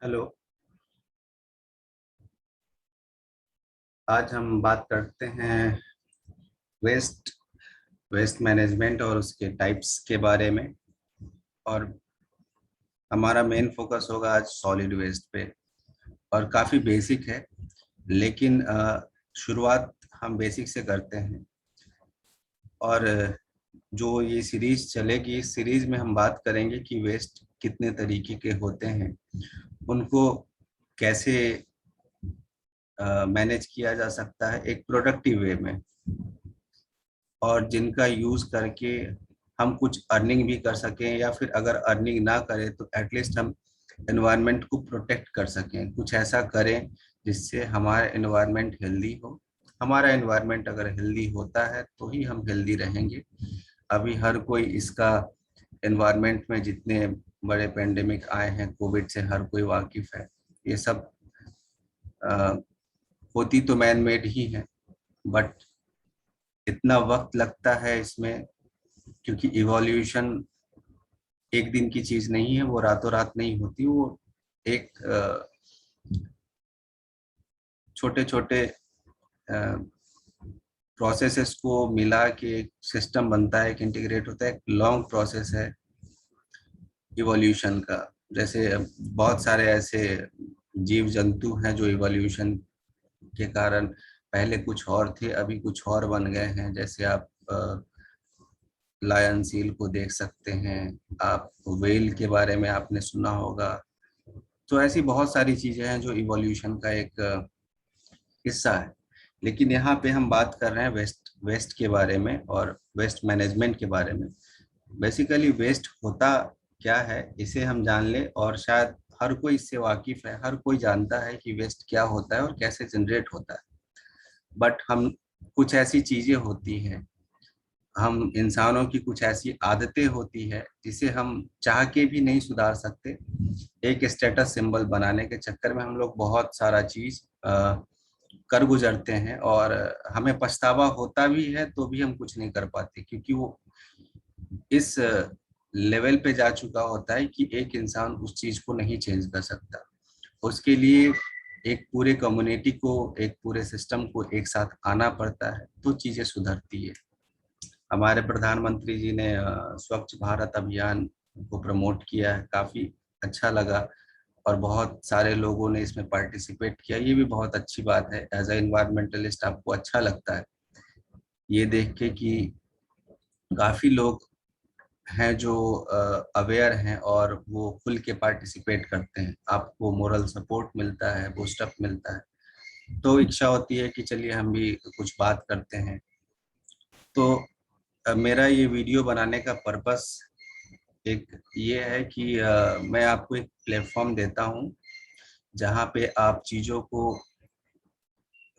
Hello. आज हम बात करते हैं वेस्ट वेस्ट मैनेजमेंट और उसके टाइप्स के बारे में। और हमारा मेन फोकस होगा आज सॉलिड वेस्ट पे। और काफ़ी बेसिक है, लेकिन शुरुआत हम बेसिक से करते हैं। और जो ये सीरीज चलेगी, इस सीरीज में हम बात करेंगे कि वेस्ट कितने तरीके के होते हैं, उनको कैसे मैनेज किया जा सकता है एक प्रोडक्टिव वे में, और जिनका यूज करके हम कुछ अर्निंग भी कर सकें, या फिर अगर अर्निंग ना करें तो एटलीस्ट हम एनवायरनमेंट को प्रोटेक्ट कर सकें। कुछ ऐसा करें जिससे हमारा एनवायरनमेंट हेल्दी हो। हमारा एनवायरनमेंट अगर हेल्दी होता है तो ही हम हेल्दी रहेंगे। अभी हर कोई इसका, एनवायरनमेंट में जितने बड़े पेंडेमिक आए हैं कोविड से, हर कोई वाकिफ है। ये सब अ, होती तो मैन मेड ही है, बट इतना वक्त लगता है इसमें, क्योंकि इवोल्यूशन एक दिन की चीज नहीं है, वो रातों रात नहीं होती। वो एक छोटे छोटे प्रोसेसेस को मिला के एक सिस्टम बनता है, एक इंटीग्रेट होता है। एक लॉन्ग प्रोसेस है इवोल्यूशन का। जैसे बहुत सारे ऐसे जीव जंतु हैं जो इवोल्यूशन के कारण पहले कुछ और थे, अभी कुछ और बन गए हैं। जैसे आप लायन सील को देख सकते हैं, आप वेल के बारे में आपने सुना होगा। तो ऐसी बहुत सारी चीजें हैं जो इवोल्यूशन का एक हिस्सा है। लेकिन यहाँ पे हम बात कर रहे हैं वेस्ट वेस्ट के बारे में और वेस्ट मैनेजमेंट के बारे में। बेसिकली वेस्ट होता क्या है, इसे हम जान ले। और शायद हर कोई इससे वाकिफ है, हर कोई जानता है कि वेस्ट क्या होता है और कैसे जनरेट होता है। बट हम, कुछ ऐसी चीजें होती हैं, हम इंसानों की कुछ ऐसी आदतें होती है जिसे हम चाह के भी नहीं सुधार सकते। एक स्टेटस सिंबल बनाने के चक्कर में हम लोग बहुत सारा चीज कर गुजरते हैं, और हमें पछतावा होता भी है तो भी हम कुछ नहीं कर पाते, क्योंकि वो इस लेवल पे जा चुका होता है कि एक इंसान उस चीज को नहीं चेंज कर सकता। उसके लिए एक पूरे कम्युनिटी को, एक पूरे सिस्टम को एक साथ आना पड़ता है तो चीजें सुधरती है। हमारे प्रधानमंत्री जी ने स्वच्छ भारत अभियान को प्रमोट किया है, काफी अच्छा लगा। और बहुत सारे लोगों ने इसमें पार्टिसिपेट किया, ये भी बहुत अच्छी बात है। एज अ इन्वायरमेंटलिस्ट आपको अच्छा लगता है ये देख के कि काफी लोग हैं जो अवेयर हैं और वो खुल के पार्टिसिपेट करते हैं। आपको मोरल सपोर्ट मिलता है, बूस्टअप मिलता है, तो इच्छा होती है कि चलिए हम भी कुछ बात करते हैं। तो मेरा ये वीडियो बनाने का पर्पस एक ये है कि मैं आपको एक प्लेटफॉर्म देता हूँ जहाँ पे आप चीज़ों को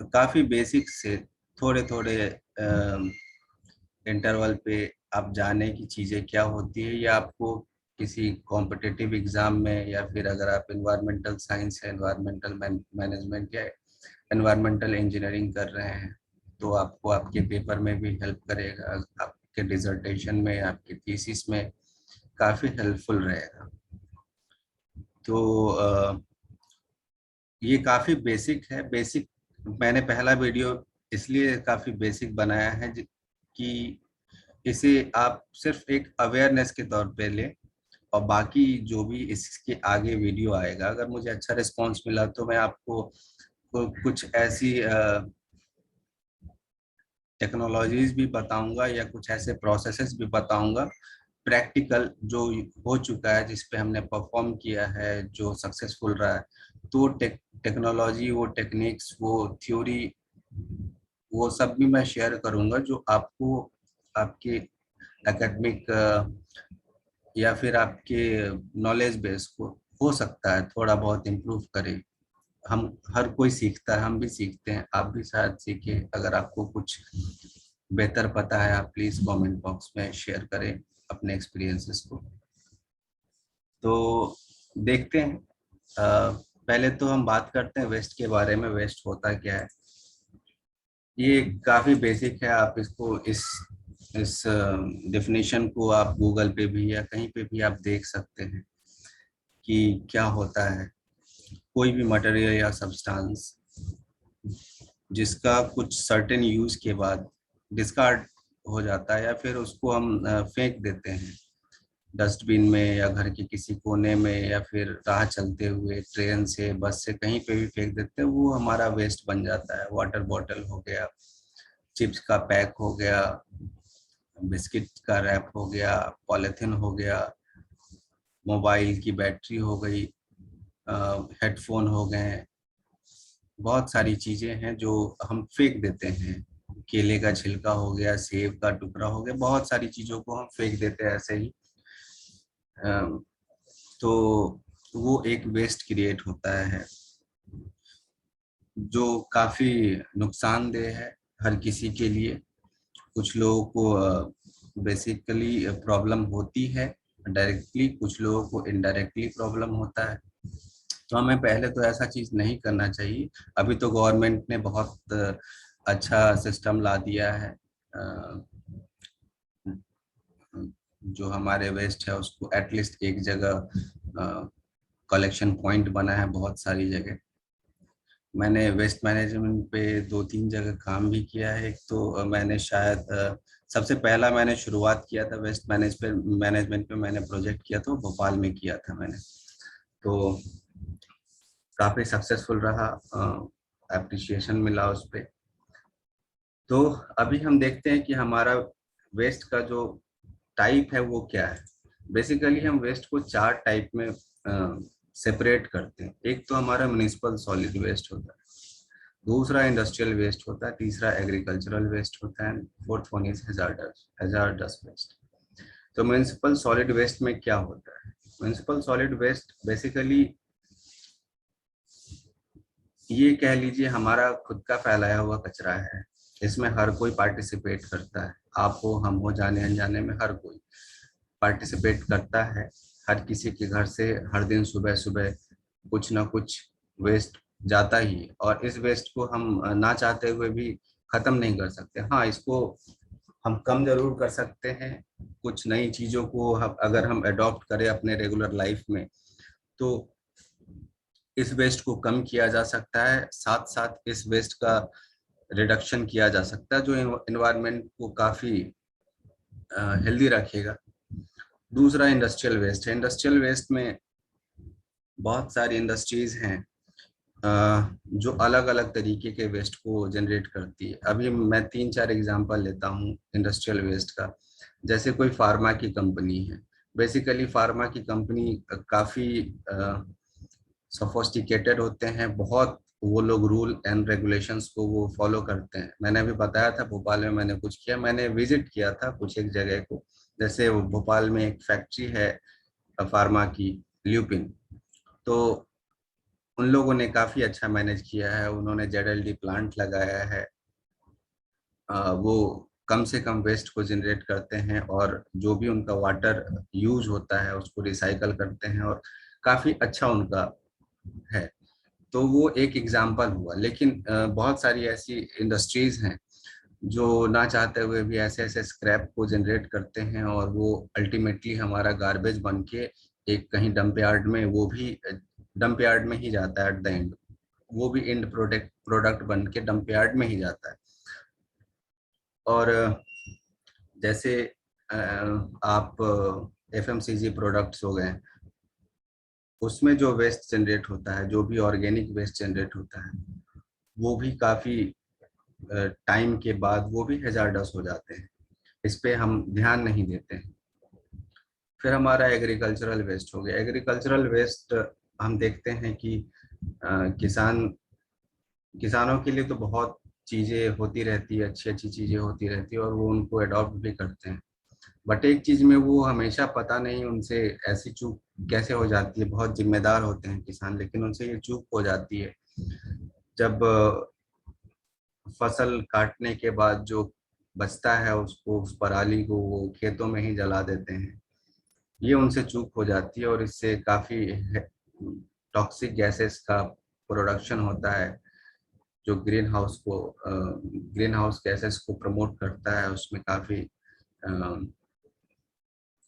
काफ़ी बेसिक से थोड़े थोड़े इंटरवल पे आप जाने की चीज़ें क्या होती है, या आपको किसी कॉम्पिटिटिव एग्जाम में, या फिर अगर आप इन्वायरमेंटल साइंस है, इन्वायरमेंटल मैनेजमेंट या इन्वायरमेंटल इंजीनियरिंग कर रहे हैं, तो आपको आपके पेपर में भी हेल्प करेगा, आपके डिसर्टेशन में, आपके थीसिस में काफ़ी हेल्पफुल रहेगा। तो ये काफ़ी बेसिक है। बेसिक, मैंने पहला वीडियो इसलिए काफ़ी बेसिक बनाया है कि इसे आप सिर्फ एक अवेयरनेस के तौर पे लें, और बाकी जो भी इसके आगे वीडियो आएगा, अगर मुझे अच्छा रिस्पांस मिला तो मैं आपको कुछ ऐसी टेक्नोलॉजीज भी बताऊंगा, या कुछ ऐसे प्रोसेसेस भी बताऊंगा प्रैक्टिकल जो हो चुका है, जिस पे हमने परफॉर्म किया है, जो सक्सेसफुल रहा है। तो टेक्नोलॉजी, वो टेक्निक्स, वो थ्योरी, वो सब भी मैं शेयर करूंगा, जो आपको आपके एकेडमिक या फिर आपके नॉलेज बेस को हो सकता है थोड़ा बहुत इम्प्रूव करे। हम, हर कोई सीखता है, हम भी सीखते हैं, आप भी शायद सीखे। अगर आपको कुछ बेहतर पता है, आप प्लीज कमेंट बॉक्स में शेयर करें अपने एक्सपीरियंसेस को। तो देखते हैं। पहले तो हम बात करते हैं वेस्ट के बारे में। वेस्ट होता क्या है, ये काफी बेसिक है। आप इसको, इस डेफिनेशन को आप गूगल पे भी या कहीं पे भी आप देख सकते हैं कि क्या होता है। कोई भी मटेरियल या सब्सटेंस जिसका कुछ सर्टेन यूज के बाद डिस्कार्ड हो जाता है या फिर उसको हम फेंक देते हैं डस्टबिन में या घर के किसी कोने में या फिर राह चलते हुए ट्रेन से बस से कहीं पे भी फेंक देते हैं, वो हमारा वेस्ट बन जाता है। वाटर बॉटल हो गया, चिप्स का पैक हो गया, बिस्किट का रैप हो गया, पॉलिथीन हो गया, मोबाइल की बैटरी हो गई, हेडफोन हो गए, बहुत सारी चीजें हैं जो हम फेंक देते हैं। केले का छिलका हो गया, सेब का टुकड़ा हो गया, बहुत सारी चीजों को हम फेंक देते हैं ऐसे ही। तो वो एक वेस्ट क्रिएट होता है जो काफी नुकसानदेह है हर किसी के लिए। कुछ लोगों को बेसिकली प्रॉब्लम होती है डायरेक्टली, कुछ लोगों को इनडायरेक्टली प्रॉब्लम होता है। तो हमें पहले तो ऐसा चीज नहीं करना चाहिए। अभी तो गवर्नमेंट ने बहुत अच्छा सिस्टम ला दिया है। जो हमारे वेस्ट है उसको एटलीस्ट एक जगह कलेक्शन पॉइंट बना है बहुत सारी जगह। मैंने वेस्ट मैनेजमेंट पे 2-3 जगह काम भी किया है। एक तो मैंने शायद सबसे पहला मैंने शुरुआत किया था वेस्ट मैनेजमेंट पे मैंने प्रोजेक्ट किया था, भोपाल में किया था मैंने। तो काफी सक्सेसफुल रहा, एप्रिसिएशन मिला उस पे। तो अभी हम देखते हैं कि हमारा वेस्ट का जो टाइप है वो क्या है। बेसिकली हम वेस्ट को 4 टाइप में सेपरेट करते हैं। एक तो हमारा म्युनिसिपल सॉलिड वेस्ट होता है, दूसरा इंडस्ट्रियल वेस्ट होता है, तीसरा एग्रीकल्चरल वेस्ट होता है, fourth one is hazardous waste. तो म्युनिसिपल सॉलिड वेस्ट में क्या होता है? म्युनिसिपल सॉलिड वेस्ट बेसिकली ये कह लीजिए हमारा खुद का फैलाया हुआ कचरा है। इसमें हर कोई पार्टिसिपेट करता है, आप हो, हम हो, जाने अनजाने में हर कोई पार्टिसिपेट करता है। हर किसी के घर से हर दिन सुबह सुबह कुछ ना कुछ वेस्ट जाता ही है, और इस वेस्ट को हम ना चाहते हुए भी खत्म नहीं कर सकते। हाँ, इसको हम कम जरूर कर सकते हैं। कुछ नई चीजों को अगर हम अडॉप्ट करें अपने रेगुलर लाइफ में तो इस वेस्ट को कम किया जा सकता है। साथ साथ इस वेस्ट का रिडक्शन किया जा सकता है जो एनवायरनमेंट को काफी हेल्दी रखेगा। दूसरा इंडस्ट्रियल वेस्ट है। इंडस्ट्रियल वेस्ट में बहुत सारी इंडस्ट्रीज हैं जो अलग अलग तरीके के वेस्ट को जनरेट करती है। अभी मैं 3-4 एग्जांपल लेता हूँ इंडस्ट्रियल वेस्ट का। जैसे कोई फार्मा की कंपनी है। बेसिकली फार्मा की कंपनी काफी सोफोस्टिकेटेड होते हैं बहुत। वो लोग रूल एंड रेगुलेशंस को वो फॉलो करते हैं। मैंने अभी बताया था भोपाल में मैंने कुछ किया, मैंने विजिट किया था कुछ एक जगह को। जैसे वो भोपाल में एक फैक्ट्री है फार्मा की, ल्यूपिन। तो उन लोगों ने काफी अच्छा मैनेज किया है। उन्होंने जेडएलडी प्लांट लगाया है। वो कम से कम वेस्ट को जनरेट करते हैं और जो भी उनका वाटर यूज होता है उसको रिसाइकल करते हैं, और काफी अच्छा उनका है। तो वो एक एग्जाम्पल हुआ। लेकिन बहुत सारी ऐसी इंडस्ट्रीज हैं जो ना चाहते हुए भी ऐसे ऐसे स्क्रैप को जनरेट करते हैं, और वो अल्टीमेटली हमारा गार्बेज बन के एक कहीं डंप यार्ड में, वो भी डंप यार्ड में ही जाता है एट द एंड। वो भी एंड प्रोडक्ट प्रोडक्ट बन के डंप यार्ड में ही जाता है। और जैसे आप एफएमसीजी प्रोडक्ट्स हो गए, उसमें जो वेस्ट जनरेट होता है, जो भी ऑर्गेनिक वेस्ट जनरेट होता है, वो भी काफी टाइम के बाद वो भी हैजार्डस हो जाते हैं। इस पे हम ध्यान नहीं देते हैं। फिर हमारा एग्रीकल्चरल वेस्ट हो गया। एग्रीकल्चरल वेस्ट हम देखते हैं कि किसान किसानों के लिए तो बहुत चीजें होती रहती है, अच्छी अच्छी चीजें होती रहती है, और वो उनको अडॉप्ट भी करते हैं। बट एक चीज में वो हमेशा पता नहीं उनसे ऐसी चूक कैसे हो जाती है। बहुत जिम्मेदार होते हैं किसान, लेकिन उनसे ये चूक हो जाती है जब फसल काटने के बाद जो बचता है उसको, उस पराली को वो खेतों में ही जला देते हैं। ये उनसे चूक हो जाती है, और इससे काफी टॉक्सिक गैसेस का प्रोडक्शन होता है जो ग्रीन हाउस गैसेस को प्रमोट करता है। उसमें काफी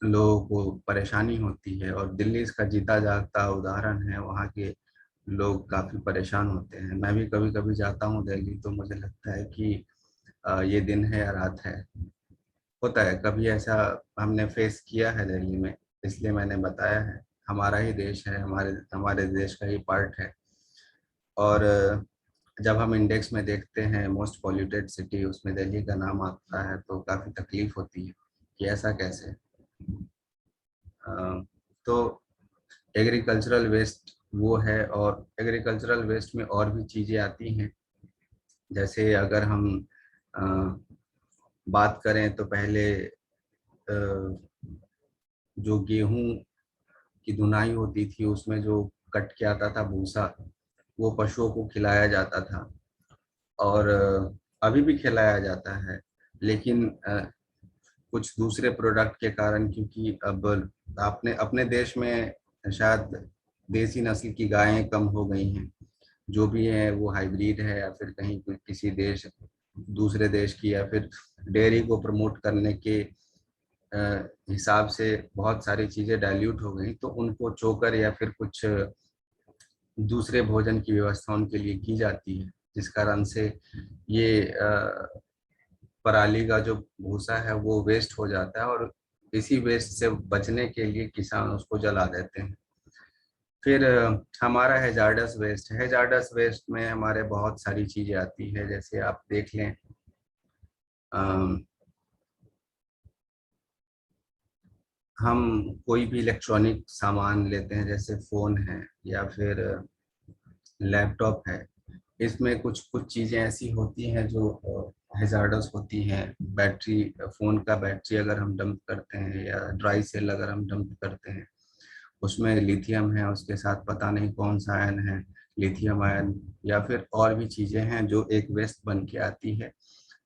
लोगों को परेशानी होती है। और दिल्ली इसका जीता जागता उदाहरण है। वहाँ के लोग काफ़ी परेशान होते हैं। मैं भी कभी कभी जाता हूँ दिल्ली तो मुझे लगता है कि ये दिन है या रात है। होता है कभी ऐसा, हमने फेस किया है दिल्ली में, इसलिए मैंने बताया है। हमारा ही देश है, हमारे हमारे देश का ही पार्ट है। और जब हम इंडेक्स में देखते हैं मोस्ट पॉल्यूटेड सिटी, उसमें दिल्ली का नाम आता है तो काफ़ी तकलीफ होती है कि ऐसा कैसे। अ, तो एग्रीकल्चरल वेस्ट वो है, और एग्रीकल्चरल वेस्ट में और भी चीज़ें आती हैं। जैसे अगर हम अ, बात करें तो पहले जो गेहूं की धुनाई होती थी उसमें जो कट के आता था भूसा, वो पशुओं को खिलाया जाता था। और अभी भी खिलाया जाता है, लेकिन कुछ दूसरे प्रोडक्ट के कारण, क्योंकि अब आपने अपने देश में शायद देसी नस्ल की गायें कम हो गई हैं, जो भी है वो हाइब्रिड है, या फिर कहीं किसी देश दूसरे देश की, या फिर डेयरी को प्रमोट करने के हिसाब से बहुत सारी चीज़ें डाइल्यूट हो गई, तो उनको चोकर या फिर कुछ दूसरे भोजन की व्यवस्था उनके लिए की जाती है, जिस कारण से ये पराली का जो भूसा है वो वेस्ट हो जाता है, और इसी वेस्ट से बचने के लिए किसान उसको जला देते हैं। फिर हमारा हैजार्डस वेस्ट, हैजार्डस वेस्ट में हमारे बहुत सारी चीज़ें आती है। जैसे आप देख लें, अम, हम कोई भी इलेक्ट्रॉनिक सामान लेते हैं, जैसे फ़ोन है या फिर लैपटॉप है, इसमें कुछ कुछ चीज़ें ऐसी होती हैं जो हैजार्डस होती हैं। बैटरी, फ़ोन का बैटरी अगर हम डंप करते हैं, या ड्राई सेल अगर हम डंप करते हैं, उसमें लिथियम है, उसके साथ पता नहीं कौन सा आयन है, लिथियम आयन, या फिर और भी चीज़ें हैं जो एक वेस्ट बन के आती है,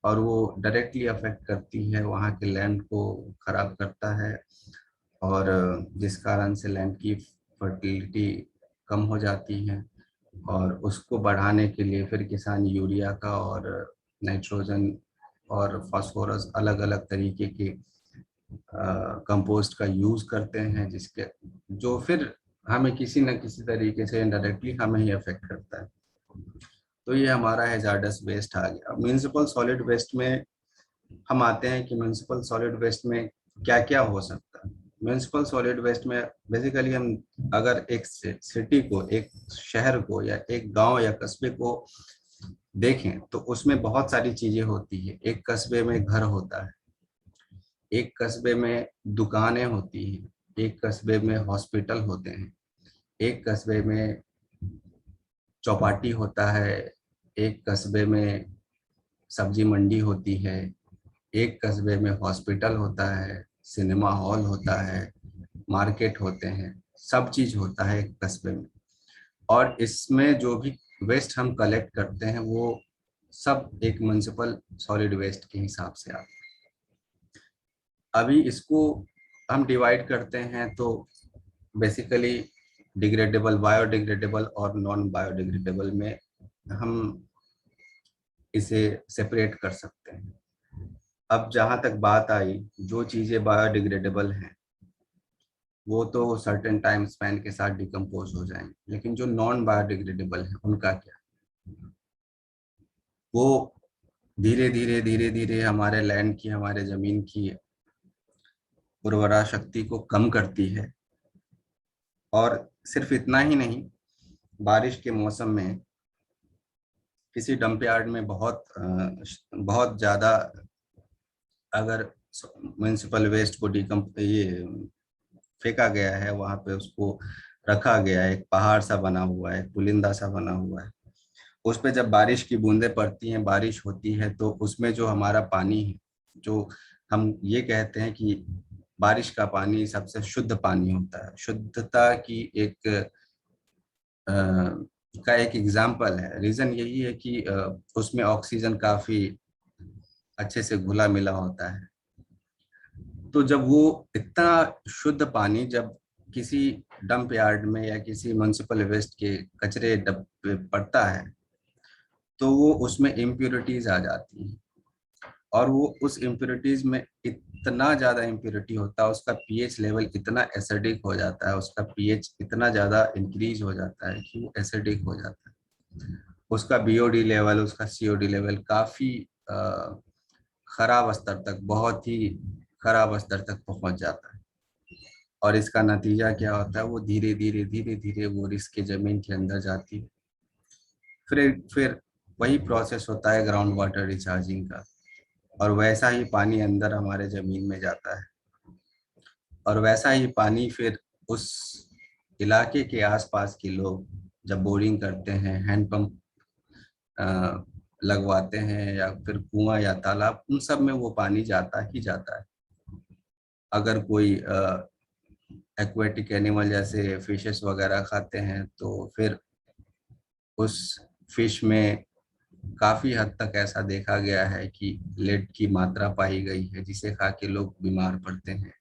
और वो डायरेक्टली अफेक्ट करती है वहाँ के लैंड को, ख़राब करता है। और जिस कारण से लैंड की फर्टिलिटी कम हो जाती है, और उसको बढ़ाने के लिए फिर किसान यूरिया का और नाइट्रोजन और फास्फोरस अलग अलग तरीके के कंपोस्ट का यूज करते हैं, जिसके जो फिर हमें किसी न किसी तरीके से इनडायरेक्टली हमें ही अफेक्ट करता है। तो ये हमारा हैजार्डस वेस्ट आ गया। म्यूनिसिपल सॉलिड वेस्ट में हम आते हैं कि म्यूनिसिपल सॉलिड वेस्ट में क्या क्या हो सकता है। म्यूनिसिपल सॉलिड वेस्ट में बेसिकली हम अगर एक सिटी को, एक शहर को, या एक गांव या कस्बे को देखें, तो उसमें बहुत सारी चीजें होती है। एक कस्बे में घर होता है, एक कस्बे में दुकानें होती हैं, एक कस्बे में हॉस्पिटल होते हैं, एक कस्बे में चौपाटी होता है, एक कस्बे में सब्जी मंडी होती है, एक कस्बे में हॉस्पिटल होता है, सिनेमा हॉल होता है, मार्केट होते हैं, सब चीज होता है एक कस्बे में। और इसमें जो भी वेस्ट हम कलेक्ट करते हैं वो सब एक म्युनिसिपल सॉलिड वेस्ट के हिसाब से आता है। अभी इसको हम डिवाइड करते हैं तो बेसिकली डिग्रेडेबल, बायोडिग्रेडेबल और नॉन बायोडिग्रेडेबल में हम इसे सेपरेट कर सकते हैं। अब जहाँ तक बात आई, जो चीज़ें बायोडिग्रेडेबल हैं वो तो सर्टेन टाइम स्पैन के साथ डिकम्पोज हो जाएंगे, लेकिन जो नॉन बायोडिग्रेडेबल है उनका क्या? वो धीरे धीरे धीरे धीरे हमारे लैंड की, हमारे ज़मीन की उर्वरा शक्ति को कम करती है। और सिर्फ इतना ही नहीं, बारिश के मौसम में किसी डंप यार्ड में बहुत ज़्यादा अगर म्यूनिसिपल वेस्ट को ये फेंका गया है, वहां पे उसको रखा गया है, एक पहाड़ सा बना हुआ है, एक पुलिंदा सा बना हुआ है, उस पे जब बारिश की बूंदें पड़ती हैं, बारिश होती है, तो उसमें जो हमारा पानी है, जो हम ये कहते हैं कि बारिश का पानी सबसे शुद्ध पानी होता है, शुद्धता की एक अ, का एक एग्जाम्पल है। रीजन यही है कि उसमें ऑक्सीजन काफी अच्छे से घुला मिला होता है। तो जब वो इतना शुद्ध पानी जब किसी डंप यार्ड में या किसी म्युनिसिपल वेस्ट के कचरे डब्बे पड़ता है, तो वो उसमें इम्प्योरिटीज आ जाती हैं। और वो उस इम्प्योरिटीज में इतना ज़्यादा इम्प्योरिटी होता है, उसका पीएच लेवल इतना एसिडिक हो जाता है, उसका पीएच इतना ज़्यादा इंक्रीज हो जाता है कि वो एसिडिक हो जाता है। उसका बीओडी लेवल, उसका सीओडी लेवल काफ़ी खराब स्तर तक, बहुत ही खराब स्तर तक पहुंच जाता है। और इसका नतीजा क्या होता है, वो धीरे धीरे धीरे धीरे वो रिस्क के जमीन के अंदर जाती है। फिर वही प्रोसेस होता है ग्राउंड वाटर रिचार्जिंग का, और वैसा ही पानी अंदर हमारे जमीन में जाता है, और वैसा ही पानी फिर उस इलाके के आसपास के लोग जब बोरिंग करते हैं, हैंडपंप लगवाते हैं, या फिर कुआं या तालाब, उन सब में वो पानी जाता ही जाता है। अगर कोई एक्वेटिक एनिमल जैसे फिशेस वगैरह खाते हैं तो फिर उस फिश में काफी हद तक ऐसा देखा गया है कि लेड की मात्रा पाई गई है, जिसे खा के लोग बीमार पड़ते हैं।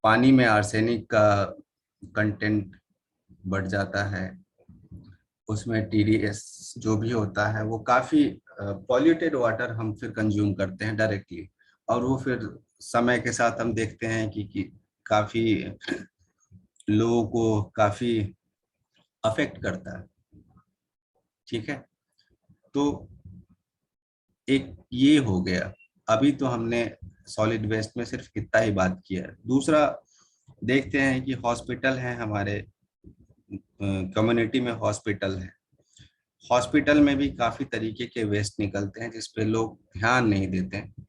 पानी में आर्सेनिक का कंटेंट बढ़ जाता है, उसमें टीडीएस जो भी होता है, वो काफी पॉल्यूटेड वाटर हम फिर कंज्यूम करते हैं डायरेक्टली, और वो फिर समय के साथ हम देखते हैं कि काफी लोगों को काफी अफेक्ट करता है। ठीक है, तो एक ये हो गया। अभी तो हमने सॉलिड वेस्ट में सिर्फ इतना ही बात किया है। दूसरा देखते हैं कि हॉस्पिटल है हमारे, कम्युनिटी में हॉस्पिटल है। हॉस्पिटल में भी काफी तरीके के वेस्ट निकलते हैं जिस पे लोग ध्यान नहीं देते हैं।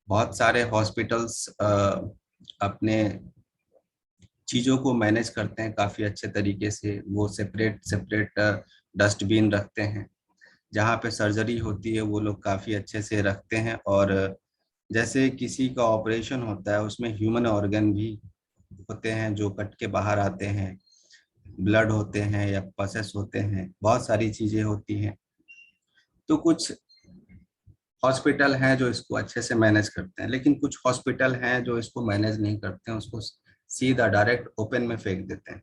बहुत सारे हॉस्पिटल्स अपने चीजों को मैनेज करते हैं काफी अच्छे तरीके से। वो सेपरेट सेपरेट डस्टबिन रखते हैं, जहाँ पे सर्जरी होती है वो लोग काफी अच्छे से रखते हैं। और जैसे किसी का ऑपरेशन होता है, उसमें ह्यूमन ऑर्गन भी होते हैं जो कट के बाहर आते हैं, ब्लड होते हैं या पसेस होते हैं, बहुत सारी चीजें होती हैं। तो कुछ हॉस्पिटल हैं जो इसको अच्छे से मैनेज करते हैं, लेकिन कुछ हॉस्पिटल हैं जो इसको मैनेज नहीं करते हैं, उसको सीधा डायरेक्ट ओपन में फेंक देते हैं।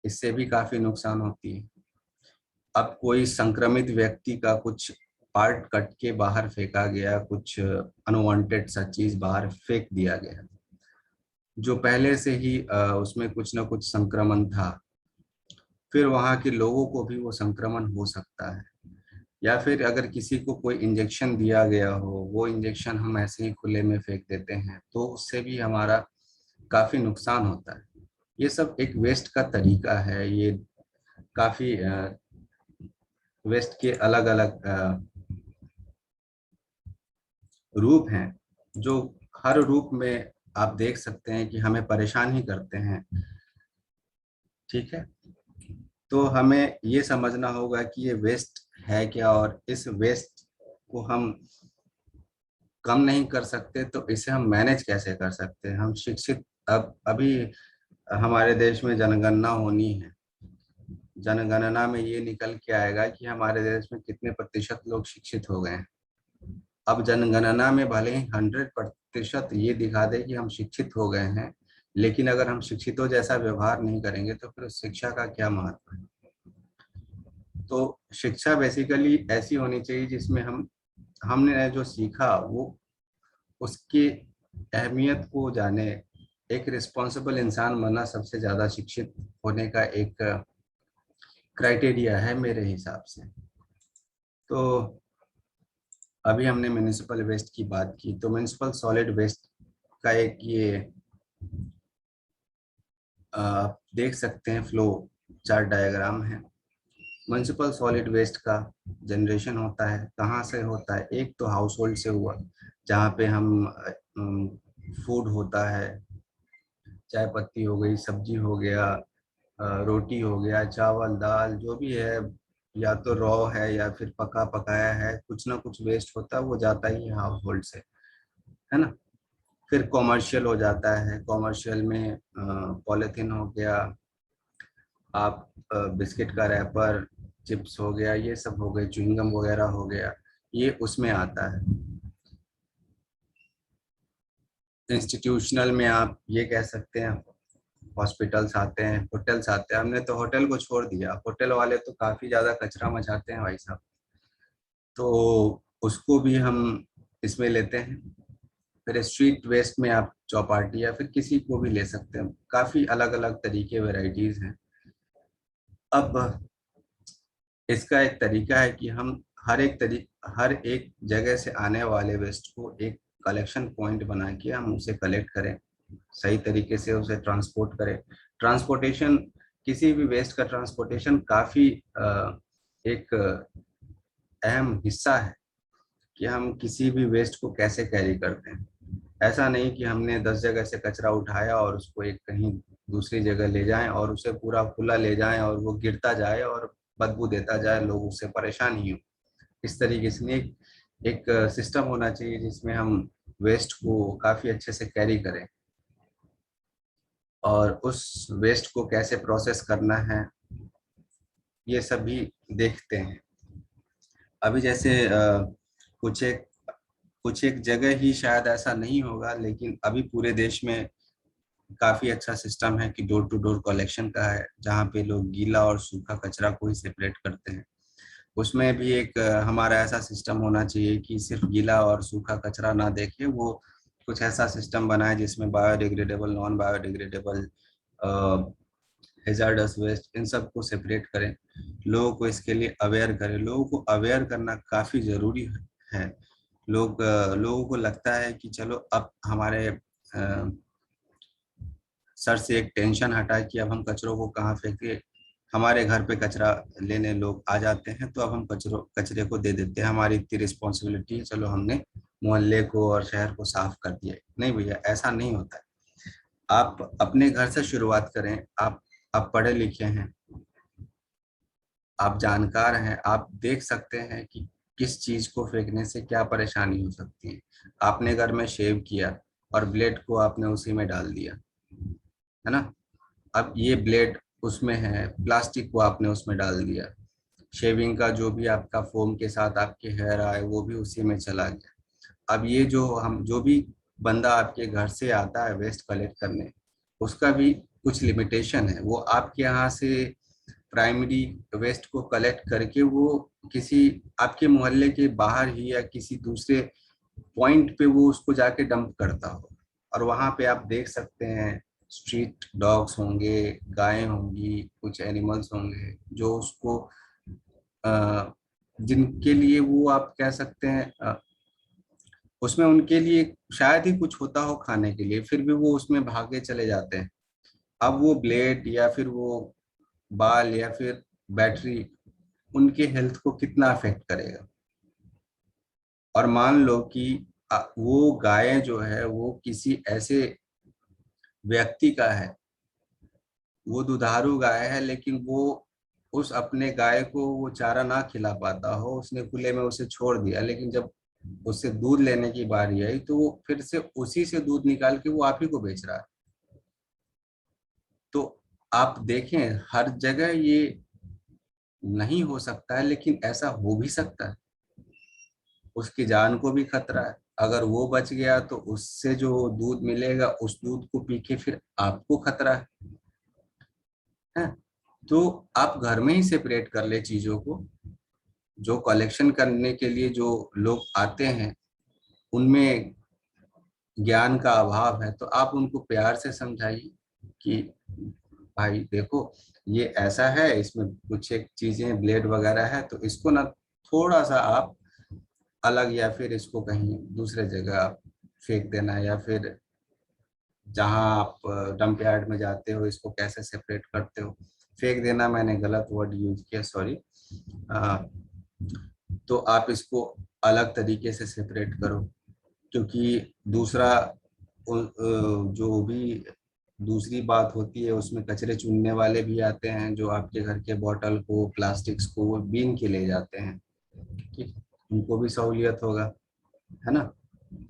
इससे भी काफी नुकसान होती है। अब कोई संक्रमित व्यक्ति का कुछ पार्ट कट के बाहर फेंका गया, कुछ अनवांटेड सा चीज बाहर फेंक दिया गया, जो पहले से ही उसमें कुछ ना कुछ संक्रमण था, फिर वहां के लोगों को भी वो संक्रमण हो सकता है। या फिर अगर किसी को कोई इंजेक्शन दिया गया हो, वो इंजेक्शन हम ऐसे ही खुले में फेंक देते हैं, तो उससे भी हमारा काफी नुकसान होता है। ये सब एक वेस्ट का तरीका है। ये काफी वेस्ट के अलग अलग रूप हैं, जो हर रूप में आप देख सकते हैं कि हमें परेशान ही करते हैं। ठीक है, तो हमें ये समझना होगा कि ये वेस्ट है क्या, और इस वेस्ट को हम कम नहीं कर सकते तो इसे हम मैनेज कैसे कर सकते हैं। हम शिक्षित, अब अभी हमारे देश में जनगणना होनी है। जनगणना में ये निकल के आएगा कि हमारे देश में कितने प्रतिशत लोग शिक्षित हो गए हैं। अब जनगणना में भले ही 100% ये दिखा दे कि हम शिक्षित हो गए हैं, लेकिन अगर हम शिक्षितों जैसा व्यवहार नहीं करेंगे तो फिर उस शिक्षा का क्या महत्व है। तो शिक्षा बेसिकली ऐसी होनी चाहिए जिसमें हमने जो सीखा वो उसकी अहमियत को जाने। एक रिस्पॉन्सिबल इंसान बनना सबसे ज्यादा शिक्षित होने का एक क्राइटेरिया है मेरे हिसाब से। तो अभी हमने म्युनिसिपल वेस्ट की बात की, तो म्युनिसिपल सॉलिड वेस्ट का एक ये आप देख सकते हैं फ्लो चार्ट डायग्राम है। म्युनिसिपल सॉलिड वेस्ट का जनरेशन होता है, कहाँ से होता है? एक तो हाउस होल्ड से हुआ, जहाँ पे हम फूड होता है, चाय पत्ती हो गई, सब्जी हो गया, रोटी हो गया, चावल दाल जो भी है, या तो रॉ है या फिर पका पकाया है, कुछ ना कुछ वेस्ट होता है, वो जाता ही है हाउस होल्ड से, है ना। फिर कॉमर्शियल हो जाता है, कॉमर्शियल में पॉलीथीन हो गया, आप बिस्किट का रैपर, चिप्स हो गया, ये सब हो गए, च्युइंगम वगैरह हो गया, ये उसमें आता है। इंस्टीट्यूशनल में आप ये कह सकते हैं, हॉस्पिटल्स आते हैं, होटल्स आते हैं। हमने तो होटल को छोड़ दिया, होटल वाले तो काफी ज्यादा कचरा मचाते हैं भाई साहब। तो उसको भी हम इसमें लेते हैं। फिर स्ट्रीट वेस्ट में आप चौपाटी या फिर किसी को भी ले सकते हैं, काफी अलग अलग तरीके वैरायटीज हैं। अब इसका एक तरीका है कि हम हर एक जगह से आने वाले वेस्ट को एक कलेक्शन पॉइंट बना के हम उसे कलेक्ट करें, सही तरीके से उसे ट्रांसपोर्ट करें। ट्रांसपोर्टेशन, किसी भी वेस्ट का ट्रांसपोर्टेशन काफी एक अहम हिस्सा है कि हम किसी भी वेस्ट को कैसे कैरी करते हैं। ऐसा नहीं कि हमने 10 जगह से कचरा उठाया और उसको एक कहीं दूसरी जगह ले जाएं और उसे पूरा खुला ले जाएं और वो गिरता जाए और बदबू देता जाए, लोग उससे परेशान ही हो। इस तरीके से नहीं, एक सिस्टम होना चाहिए जिसमें हम वेस्ट को काफी अच्छे से कैरी करें और उस वेस्ट को कैसे प्रोसेस करना है ये सब भी देखते हैं। अभी जैसे कुछ एक कुछ एक जगह ही शायद ऐसा नहीं होगा, लेकिन अभी पूरे देश में काफी अच्छा सिस्टम है कि डोर टू डोर कलेक्शन का है, जहाँ पे लोग गीला और सूखा कचरा को ही सेपरेट करते हैं। उसमें भी एक हमारा ऐसा सिस्टम होना चाहिए कि सिर्फ गीला और सूखा कचरा ना देखे, वो कुछ ऐसा सिस्टम बनाए जिसमें biodegradable, non biodegradable, hazardous waste, इन सब को सेपरेट करें। लोगों को इसके लिए अवेयर करें, लोगों को अवेयर करना काफी जरूरी है। लोगों को लगता है कि चलो अब हमारे सर से एक टेंशन हटा कि अब हम कचरों को कहाँ फेंके, हमारे घर पे कचरा लेने लोग आ जाते हैं, तो अब हम कचरे को दे देते हैं, हमारी इतनी रिस्पॉन्सिबिलिटी, चलो हमने मोहल्ले को और शहर को साफ कर दिया। नहीं भैया, ऐसा नहीं होता है। आप अपने घर से शुरुआत करें। आप पढ़े लिखे हैं, आप जानकार हैं, आप देख सकते हैं कि किस चीज को फेंकने से क्या परेशानी हो सकती है। आपने घर में शेव किया और ब्लेड को आपने उसी में डाल दिया, है ना। अब ये ब्लेड उसमें है, प्लास्टिक को आपने उसमें डाल दिया, शेविंग का जो भी आपका फोम के साथ आपके हेयर आए वो भी उसी में चला गया। अब ये जो भी बंदा आपके घर से आता है वेस्ट कलेक्ट करने, उसका भी कुछ लिमिटेशन है। वो आपके यहाँ से प्राइमरी वेस्ट को कलेक्ट करके वो किसी आपके मोहल्ले के बाहर ही या किसी दूसरे पॉइंट पे वो उसको जाके डंप करता हो। और वहां पे आप देख सकते हैं स्ट्रीट डॉग्स होंगे, गायें होंगी, कुछ एनिमल्स होंगे जो उसको जिनके लिए वो आप कह सकते हैं उसमें उनके लिए शायद ही कुछ होता हो खाने के लिए, फिर भी वो उसमें भागे चले जाते हैं। अब वो ब्लेड या फिर वो बाल या फिर बैटरी उनके हेल्थ को कितना अफेक्ट करेगा। और मान लो कि वो गाय जो है वो किसी ऐसे व्यक्ति का है, वो दुधारू गाय है, लेकिन वो उस अपने गाय को वो चारा ना खिला पाता हो, उसने खुले में उसे छोड़ दिया, लेकिन जब उससे दूध लेने की बारी आई तो वो फिर से उसी से दूध निकाल के वो आप ही को बेच रहा है। तो आप देखें, हर जगह ये नहीं हो सकता है, लेकिन ऐसा हो भी सकता है। उसकी जान को भी खतरा है। अगर वो बच गया तो उससे जो दूध मिलेगा उस दूध को पी के फिर आपको खतरा है। तो आप घर में ही सेपरेट कर ले चीजों को। जो कलेक्शन करने के लिए जो लोग आते हैं उनमें ज्ञान का अभाव है, तो आप उनको प्यार से समझाइए कि भाई देखो ये ऐसा है, इसमें कुछ एक चीजें ब्लेड वगैरह है, तो इसको ना थोड़ा सा आप अलग या फिर इसको कहीं दूसरे जगह आप फेंक देना, या फिर जहां आप डंप यार्ड में जाते हो इसको कैसे सेपरेट करते हो। फेंक देना मैंने गलत वर्ड यूज किया, सॉरी। तो आप इसको अलग तरीके से सेपरेट करो, क्योंकि दूसरा जो भी दूसरी बात होती है उसमें कचरे चुनने वाले भी आते हैं जो आपके घर के बोतल को, प्लास्टिक्स को वो बीन के ले जाते हैं। ठीक, उनको भी सहूलियत होगा, है ना।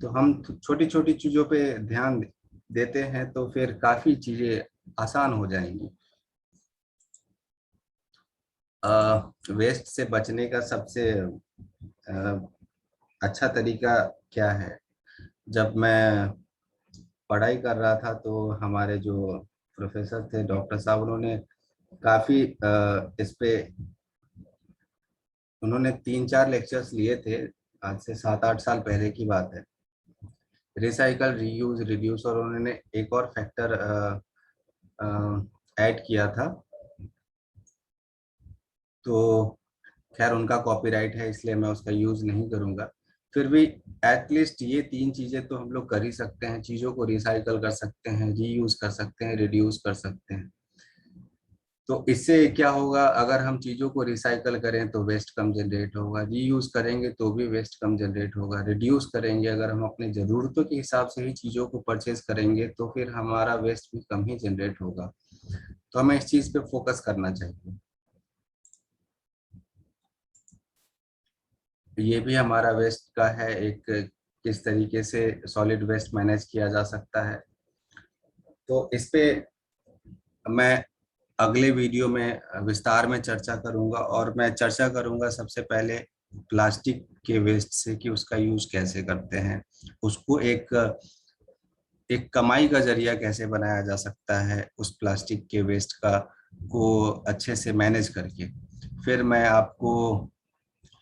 तो हम छोटी छोटी चीजों पे ध्यान देते हैं तो फिर काफी चीजें आसान हो जाएंगी। वेस्ट से बचने का सबसे अच्छा तरीका क्या है। जब मैं पढ़ाई कर रहा था तो हमारे जो प्रोफेसर थे, डॉक्टर साहब, उन्होंने काफी इस पे उन्होंने 3-4 लेक्चर्स लिए थे आज से 7-8 साल पहले की बात है। रिसाइकल, रीयूज, रिड्यूस, और उन्होंने एक और फैक्टर ऐड किया था। तो खैर उनका कॉपीराइट है, इसलिए मैं उसका यूज नहीं करूंगा। फिर भी एटलीस्ट ये 3 चीजें तो हम लोग कर ही सकते हैं। चीजों को रिसाइकल कर सकते हैं, रीयूज कर सकते हैं, रिड्यूस कर सकते हैं। तो इससे क्या होगा, अगर हम चीजों को रिसाइकल करें तो वेस्ट कम जनरेट होगा, रीयूज करेंगे तो भी वेस्ट कम जनरेट होगा, रिड्यूस करेंगे अगर हम अपनी जरूरतों के हिसाब से ही चीजों को परचेज करेंगे तो फिर हमारा वेस्ट भी कम ही जनरेट होगा। तो हमें इस चीज पे फोकस करना चाहिए। ये भी हमारा वेस्ट का है एक, किस तरीके से सॉलिड वेस्ट मैनेज किया जा सकता है। तो इस पे मैं अगले वीडियो में विस्तार में चर्चा करूंगा, और मैं चर्चा करूंगा सबसे पहले प्लास्टिक के वेस्ट से कि उसका यूज कैसे करते हैं, उसको एक एक कमाई का जरिया कैसे बनाया जा सकता है उस प्लास्टिक के वेस्ट का को अच्छे से मैनेज करके। फिर मैं आपको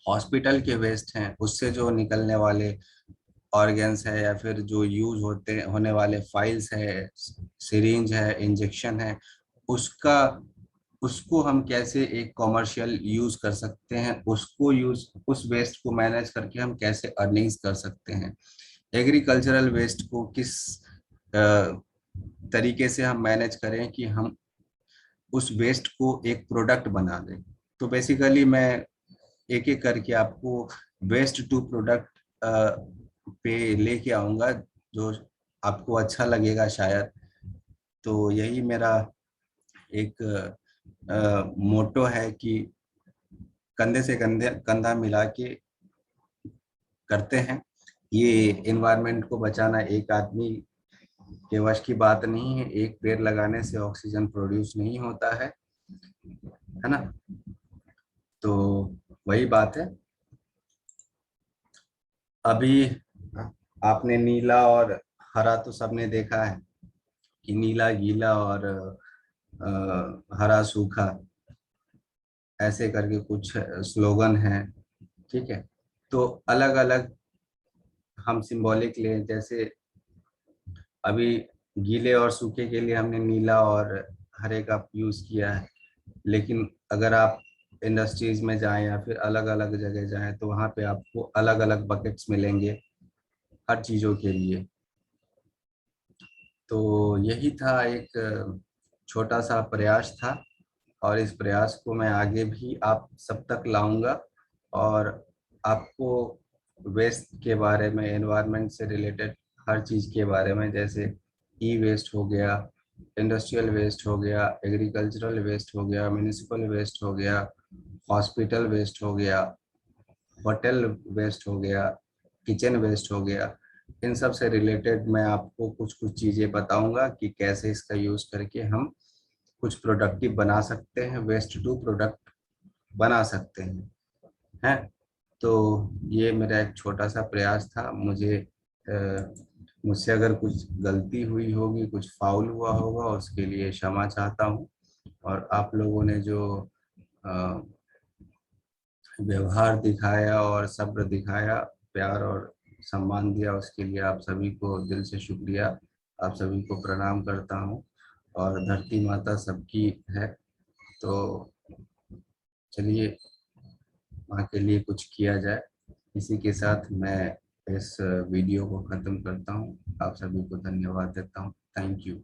हॉस्पिटल के वेस्ट हैं उससे जो निकलने वाले ऑर्गन्स है, या फिर जो यूज होते होने वाले फाइल्स है, सिरिंज है, इंजेक्शन है, उसका उसको हम कैसे एक कॉमर्शियल यूज कर सकते हैं, उसको यूज उस वेस्ट को मैनेज करके हम कैसे अर्निंग्स कर सकते हैं। एग्रीकल्चरल वेस्ट को किस तरीके से हम मैनेज करें कि हम उस वेस्ट को एक प्रोडक्ट बना दें। तो बेसिकली मैं एक एक करके आपको वेस्ट टू प्रोडक्ट पे लेके आऊंगा, जो आपको अच्छा लगेगा शायद। तो यही मेरा एक मोटो है कि कंधे से कंधे कंधा मिला के करते हैं। ये एनवायरनमेंट को बचाना एक आदमी के वश की बात नहीं है, एक पेड़ लगाने से ऑक्सीजन प्रोड्यूस नहीं होता है ना। तो वही बात है। अभी आपने नीला और हरा तो सबने देखा है कि नीला गीला और हरा सूखा, ऐसे करके कुछ स्लोगन है। ठीक है। तो अलग अलग हम सिंबॉलिक लें, जैसे अभी गीले और सूखे के लिए हमने नीला और हरे का यूज किया है, लेकिन अगर आप इंडस्ट्रीज में जाएं या फिर अलग अलग जगह जाएं तो वहाँ पे आपको अलग अलग बकेट्स मिलेंगे हर चीज़ों के लिए। तो यही था एक छोटा सा प्रयास था, और इस प्रयास को मैं आगे भी आप सब तक लाऊंगा, और आपको वेस्ट के बारे में, एनवायरनमेंट से रिलेटेड हर चीज़ के बारे में, जैसे ई वेस्ट हो गया, इंडस्ट्रियल वेस्ट हो गया, एग्रीकल्चरल वेस्ट हो गया, म्यूनिसिपल वेस्ट हो गया, हॉस्पिटल वेस्ट हो गया, होटल वेस्ट हो गया, किचन वेस्ट हो गया, इन सब से रिलेटेड मैं आपको कुछ कुछ चीज़ें बताऊंगा कि कैसे इसका यूज़ करके हम कुछ प्रोडक्टिव बना सकते हैं, वेस्ट टू प्रोडक्ट बना सकते हैं। तो ये मेरा एक छोटा सा प्रयास था। मुझसे अगर कुछ गलती हुई होगी, कुछ फाउल हुआ होगा, उसके लिए क्षमा चाहता हूँ। और आप लोगों ने जो अ, व्यवहार दिखाया और सब्र दिखाया, प्यार और सम्मान दिया, उसके लिए आप सभी को दिल से शुक्रिया। आप सभी को प्रणाम करता हूँ। और धरती माता सबकी है, तो चलिए माँ के लिए कुछ किया जाए। इसी के साथ मैं इस वीडियो को ख़त्म करता हूँ। आप सभी को धन्यवाद देता हूँ। Thank you.